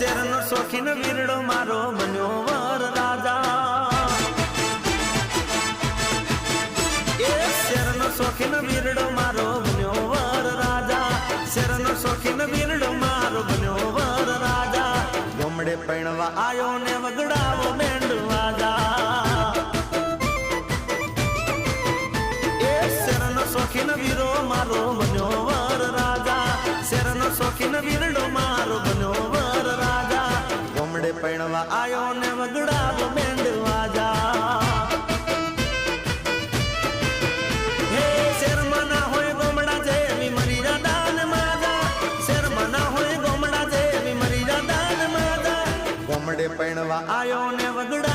શેરનો શોખીન વીરડો મારો બન્યો વર રાજા એ શેરનો શોખીન વીરડો મારો બન્યો વર રાજા શેરનો શોખીન વીરડો મારો બન્યો વર રાજા ગોમડે પૈણવા આયો ને વગડાવો બેન્ડ વાજા એ શેરનો શોખીન વીરો મારો બન્યો વર રાજા શેરનો શોખીન વીરડો મારો બન્યો વર રાજા ગોમડે પૈણવા આયો ને વગડાવો બેન્ડ વાજા હે શેરમાં ના હોય ગોમડા જેવી મરી દાન માજા શેરમાં ના હોય ગોમડા જેવી મરી દાન માજા ગોમડે પૈણવા આયો ને વગડા